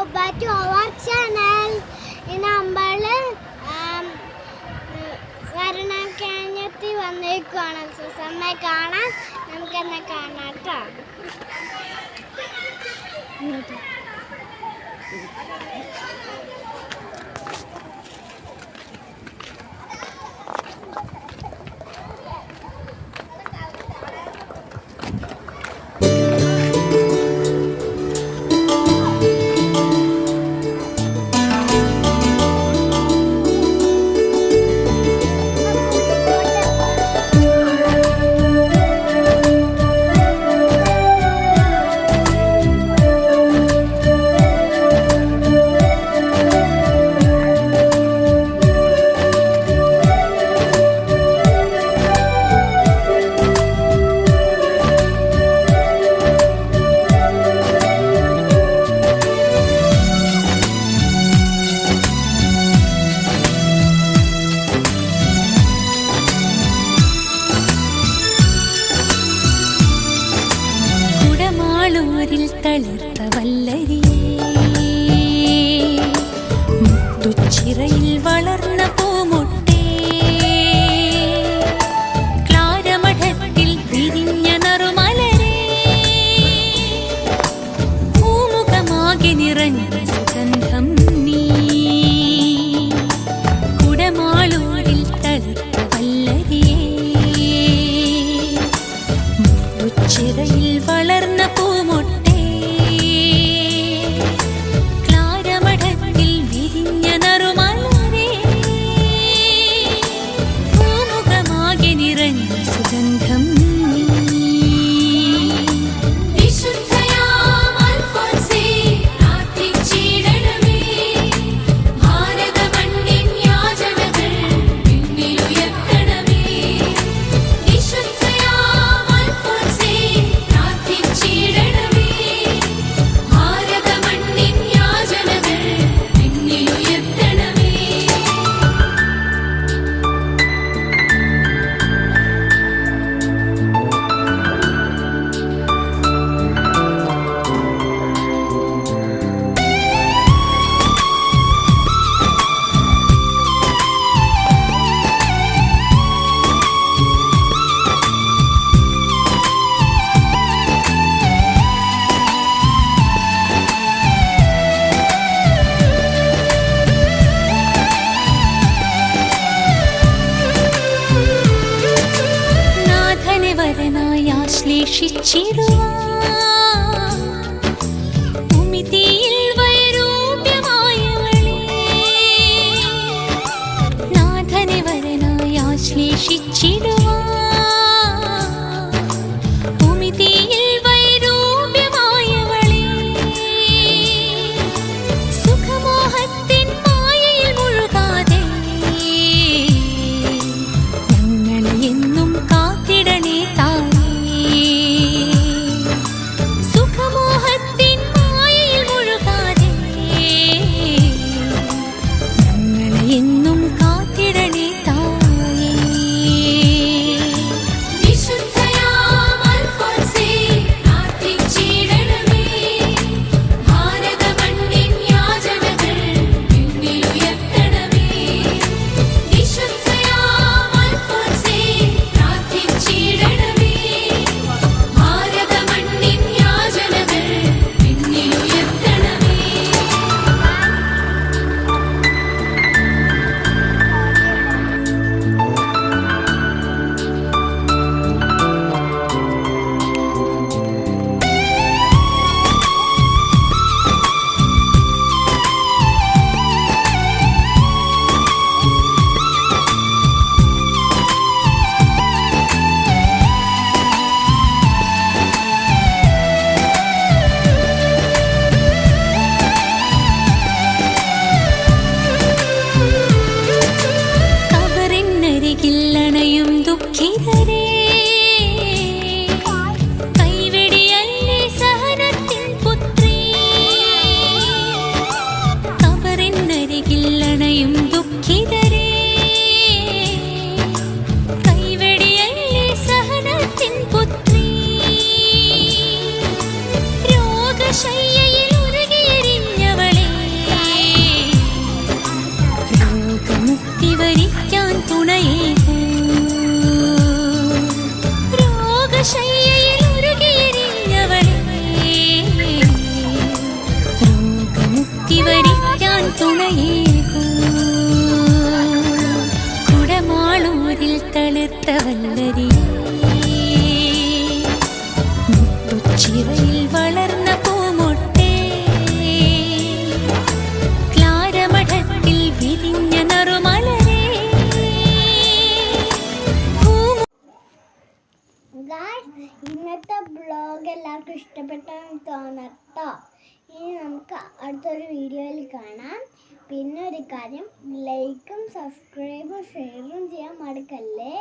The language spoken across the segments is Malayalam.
back to our channel. നമ്മൾ വരണക്കഞ്ഞെത്തി വന്നേക്കുവാണ് സുസമ്മയെ കാണാൻ. നമുക്കെന്നെ കാണാം കേട്ടോ. തളിർത്ത വല്ലരിയേ മുത്തുച്ചിറയിൽ വളർന്ന പൂമൊട്ടേ ക്ലാരമഠത്തിൽ വിരിഞ്ഞ നറുമലരേ പൂമുഖമാകെ നിറഞ്ഞ സുഗന്ധം നീ കുടമാളൂരിൽ തളിർത്ത വല്ലരിയേ മുത്തുച്ചിറയിൽ വളർന്ന പൂമൊട്ടേ ഉമിതിയിൽ വൈരൂപ്യമായവളേ നാഥനെ വരനായി ആശ്ലേഷിച്ചിടുവാൻ ഉമിതിയിൽ വൈരൂപ്യമായവളേ സുഖമോഹത്തിൻ മായയിൽ മുഴുകാതെ ഞങ്ങളെ എന്നും കാത്തിടണേ താ ഇഷ്ടപ്പെട്ടെന്ന് തോന്നട്ടോ. ഇനി നമുക്ക് അടുത്തൊരു വീഡിയോയിൽ കാണാം. പിന്നെ ഒരു കാര്യം, ലൈക്കും സബ്സ്ക്രൈബും ഷെയറും ചെയ്യാൻ മറക്കല്ലേ.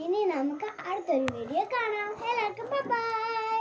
ഇനി നമുക്ക് അടുത്തൊരു വീഡിയോ കാണാം. എല്ലാവർക്കും ബൈ ബൈ.